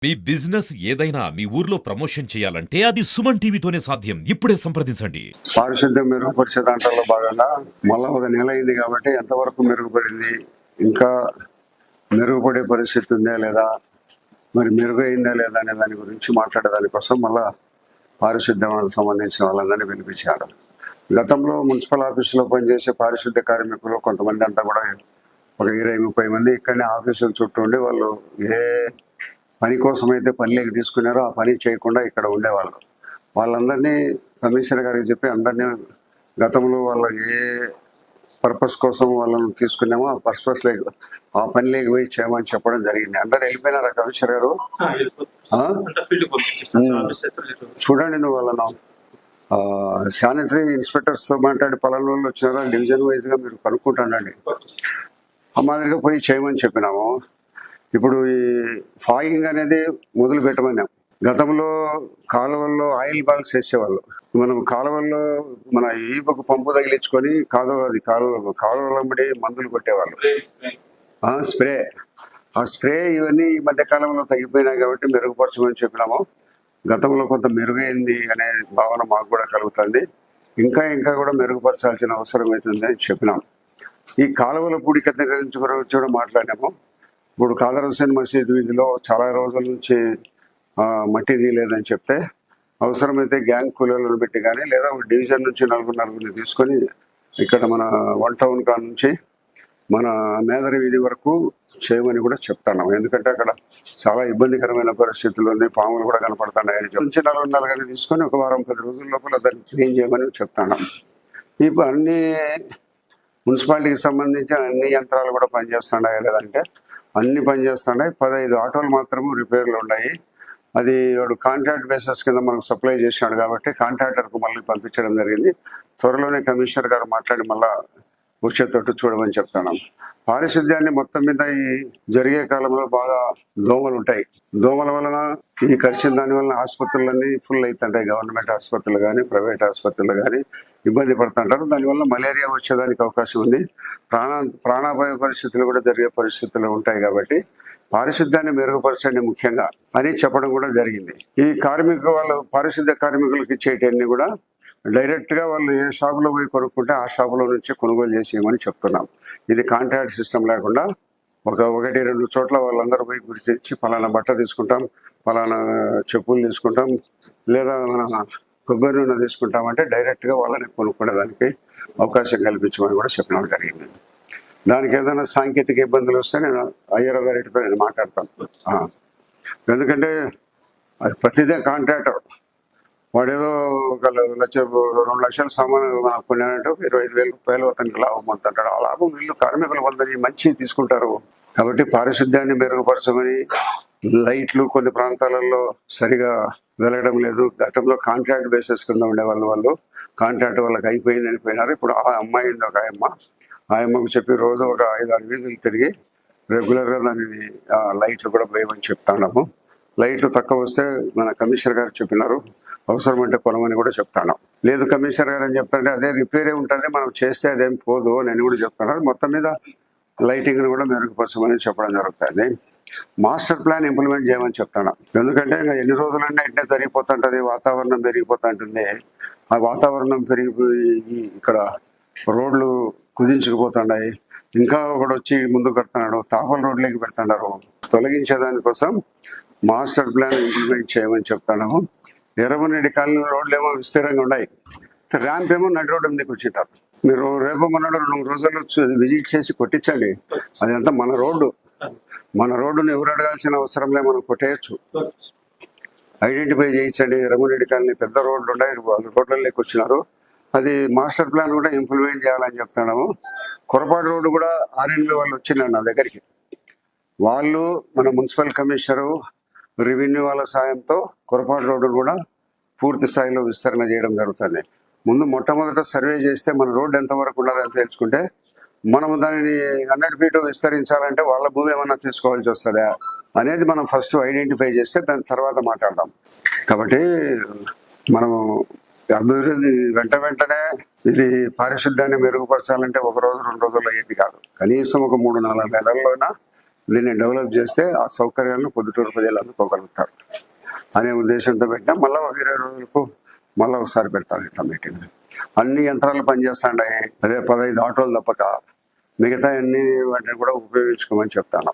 మీ business ఏదైనా మీ ఊర్లో promotion చేయాలంటే అది సుమన్ టీవీతోనే సాధ్యం. ఇప్పుడే సంప్రదించండి. పారిశుద్ధ్యం మెరుగుపరిచే దాంట్లో భాగంగా మళ్ళా ఒక నెల అయింది కాబట్టి ఎంతవరకు మెరుగుపడింది, ఇంకా మెరుగుపడే పరిస్థితి ఉందా లేదా, మరి మెరుగైందా లేదా అనే దాని గురించి మాట్లాడేదానికోసం మళ్ళా పారిశుద్ధ్యానికి సంబంధించిన వాళ్ళందరినీ పిలిపించారు. గతంలో మున్సిపల్ ఆఫీసులో పనిచేసే పారిశుద్ధ్య కార్మికులు కొంతమంది అంతా కూడా ఒక 20-30 మంది ఇక్కడనే ఆఫీసుల చుట్టూ ఉండి వాళ్ళు ఏ పని కోసం అయితే పనిలోకి తీసుకున్నారో ఆ పని చేయకుండా ఇక్కడ ఉండేవాళ్ళు. వాళ్ళందరినీ కమిషనర్ గారికి చెప్పి అందరినీ గతంలో వాళ్ళ ఏ పర్పస్ కోసం వాళ్ళని తీసుకున్నామో ఆ పర్పస్ లేక ఆ పనిలోకి పోయి చేయమని చెప్పడం జరిగింది. అందరు వెళ్ళిపోయినారా కమిషనర్ గారు? చూడండి, నువ్వు వాళ్ళను శానిటరీ ఇన్స్పెక్టర్స్ తో మాట్లాడి పలానా వాళ్ళు వచ్చినారా డివిజన్ వైజ్ గా మీరు కనుక్కుంటానండి. ఆ మాదిరిగా పోయి చేయమని చెప్పినాము. ఇప్పుడు ఈ ఫాగింగ్ అనేది మొదలు పెట్టమన్నాం. గతంలో కాలువల్లో ఆయిల్ బాల్స్ వేసేవాళ్ళు. మనం కాలువల్లో మన ఈపకు పంపు తగిలించుకొని కాలువలమ్మడి మందులు కొట్టేవాళ్ళు. స్ప్రే ఆ స్ప్రే ఇవన్నీ ఈ మధ్య కాలంలో తగ్గిపోయినాయి కాబట్టి మెరుగుపరచమని చెప్పినాము. గతంలో కొంత మెరుగైంది అనే భావన మాకు కూడా కలుగుతుంది. ఇంకా కూడా మెరుగుపరచాల్సిన అవసరం అవుతుంది అని చెప్పినాం. ఈ కాలువల పూడికత గురించి కూడా మాట్లాడినాము. ఇప్పుడు ఖాదర్ హుస్సేన్ మసీద్ వీధిలో చాలా రోజుల నుంచి మట్టి తీయలేదని చెప్తే అవసరమైతే గ్యాంగ్ కూలీలను పెట్టి కానీ లేదా డివిజన్ నుంచి నలుగురిని తీసుకొని ఇక్కడ మన 1 టౌన్ కా నుంచి మన మేదరి వీధి వరకు చేయమని కూడా చెప్తాను. ఎందుకంటే అక్కడ చాలా ఇబ్బందికరమైన పరిస్థితులు ఉంది, పాములు కూడా కనపడుతున్నాయి. నుంచి 4 తీసుకొని ఒక వారం 10 రోజుల లోపల దాన్ని క్లీన్ చేయమని చెప్తాను. ఇప్పుడు అన్ని మున్సిపాలిటీకి సంబంధించి అన్ని యంత్రాలు కూడా పనిచేస్తున్నాయి లేదంటే అన్ని పనిచేస్తున్నాయి. 15 ఆటోలు మాత్రము రిపేర్లు ఉన్నాయి. అది వాడు కాంట్రాక్ట్ బేసిస్ కింద మనకు సప్లై చేసినాడు కాబట్టి కాంట్రాక్టర్కు మళ్ళీ పంపించడం జరిగింది. త్వరలోనే కమిషనర్ గారు మాట్లాడి మళ్ళా వచ్చేటట్టు చూడమని చెప్తున్నాం. పారిశుద్ధ్యాన్ని మొత్తం మీద ఈ జరిగే కాలంలో బాగా దోమలు ఉంటాయి. దోమల వలన ఈ కలిసిన దాని వలన ఆసుపత్రులన్నీ ఫుల్ అవుతుంటాయి. గవర్నమెంట్ ఆసుపత్రులు కానీ ప్రైవేట్ ఆసుపత్రులు కానీ ఇబ్బంది పడుతుంటారు. దానివల్ల మలేరియా వచ్చేదానికి అవకాశం ఉంది. ప్రాణాపాయ పరిస్థితులు కూడా జరిగే పరిస్థితులు ఉంటాయి. కాబట్టి పారిశుద్ధ్యాన్ని మెరుగుపరచండి ముఖ్యంగా అని చెప్పడం కూడా జరిగింది. ఈ పారిశుద్ధ్య కార్మికులకు ఇచ్చేటన్ని కూడా డైరెక్ట్ గా వాళ్ళు ఏ షాపులో పోయి కొనుక్కుంటే ఆ షాపులో నుంచి కొనుగోలు చేసేయమని చెప్తున్నాం. ఇది కాంట్రాక్ట్ సిస్టమ్ లేకుండా 1-2 చోట్ల వాళ్ళందరూ పోయి గుర్తించి ఫలానా బట్ట తీసుకుంటాం, ఫలానా చెప్పులు తీసుకుంటాం, లేదా మన కొబ్బరి నూనె తీసుకుంటామంటే డైరెక్ట్ గా వాళ్ళని కొనుక్కునేదానికి అవకాశం కల్పించమని కూడా చెప్పడం జరిగింది. దానికి ఏదైనా సాంకేతిక ఇబ్బందులు వస్తే నేను అయ్యర్ గారితో నేను మాట్లాడతాను. ఎందుకంటే అది ప్రతిదే కాంట్రాక్టర్ వాడేదో 1-2 లక్షల సామాను కొన్నాడంటే 25,000 రూపాయలు అతనికి లాభం పొందుతుంటాడు. ఆ లాభం వీళ్ళు కార్మికులు పొందని మంచి తీసుకుంటారు. కాబట్టి పారిశుద్ధ్యాన్ని మెరుగుపరచమని లైట్లు కొన్ని ప్రాంతాలలో సరిగా వెలగడం లేదు. గతంలో కాంట్రాక్ట్ బేసిస్ కింద ఉండేవాళ్ళు, వాళ్ళు కాంట్రాక్ట్ వాళ్ళకి అయిపోయింది అనిపోయినారు. ఇప్పుడు ఆ అమ్మాయి ఉంది, ఒక ఆయమ్మకు చెప్పి రోజు ఒక 5-6 వీధులు తిరిగి రెగ్యులర్గా దాన్ని లైట్లు కూడా వేయమని చెప్తాము. లైట్లు తక్కువ వస్తే మన కమిషనర్ గారు చెప్పినారు, అవసరం అంటే కొనమని కూడా చెప్తాను. లేదు కమిషనర్ గారు అని చెప్తాంటే అదే రిపేరే ఉంటుంది, మనం చేస్తే అదేం పోదు నేను కూడా చెప్తాను. మొత్తం మీద లైటింగ్ కూడా మెరుగుపరచమని చెప్పడం జరుగుతుంది. మాస్టర్ ప్లాన్ ఇంప్లిమెంట్ చేయమని చెప్తాను. ఎందుకంటే ఇంకా ఎన్ని రోజులన్నా ఇట్నే జరిగిపోతుంటుంది, వాతావరణం పెరిగిపోతుంటుంది. ఆ వాతావరణం పెరిగిపోయి ఇక్కడ రోడ్లు కుదించుకుపోతున్నాయి. ఇంకా ఒకడు వచ్చి ముందు కడుతున్నాడు, తాపల రోడ్లకి పెడుతున్నారు. తొలగించేదానికోసం మాస్టర్ ప్లాన్ ఇంప్లిమెంట్ చేయమని చెప్తాను. ఎర్రమనేటి కాలనీ రోడ్లు ఏమో విస్తీరంగా ఉన్నాయి, ర్యాంప్ ఏమో నడి రోడ్డు మీదకి వచ్చింటారు. మీరు రేపు మొన్నడు 2 రోజులు విజిట్ చేసి కొట్టించండి. అదంతా మన రోడ్డును ఎవరు అడగాల్సిన అవసరం లే, మనం కొట్టేయచ్చు. ఐడెంటిఫై చేయించండి. ఎర్రమనేటి కాలనీ పెద్ద రోడ్లు ఉన్నాయి, రోడ్లలోకి వచ్చినారు. అది మాస్టర్ ప్లాన్ కూడా ఇంప్లిమెంట్ చేయాలని చెప్తున్నాము. కొరపాటు రోడ్డు కూడా RNB వాళ్ళు వచ్చినారు నా దగ్గరికి. వాళ్ళు మన మున్సిపల్ కమిషనరు రెవెన్యూ వాళ్ళ సాయంతో కొరపాటు రోడ్డును కూడా పూర్తి స్థాయిలో విస్తరణ చేయడం జరుగుతుంది. మొట్టమొదట సర్వే చేస్తే మన రోడ్డు ఎంతవరకు ఉన్నదని తెలుసుకుంటే మనము దానిని 100 ఫీట్ విస్తరించాలంటే వాళ్ళ భూమి ఏమన్నా తీసుకోవాల్సి వస్తుందా అనేది మనం ఫస్ట్ ఐడెంటిఫై చేస్తే దాని తర్వాత మాట్లాడదాం. కాబట్టి మనము అభివృద్ధి వెంటనే ఇది పారిశుద్ధ్యాన్ని మెరుగుపరచాలంటే 1 రోజు 2 రోజుల్లో అయ్యేది కాదు. కనీసం ఒక 3-4 నెలల్లోనా దీన్ని డెవలప్ చేస్తే ఆ సౌకర్యాలను పొద్దుటూరు ప్రజలు అందుకోగలుగుతారు అనే ఉద్దేశంతో పెట్టినా మళ్ళీ 20 రోజులకు మళ్ళీ ఒకసారి పెడతారు ఇట్లా మీటింగ్. అన్ని యంత్రాలు పనిచేస్తాయి, అదే 15 ఆటోలు తప్పక మిగతా అన్ని వాటిని కూడా ఉపయోగించుకోమని చెప్తాను.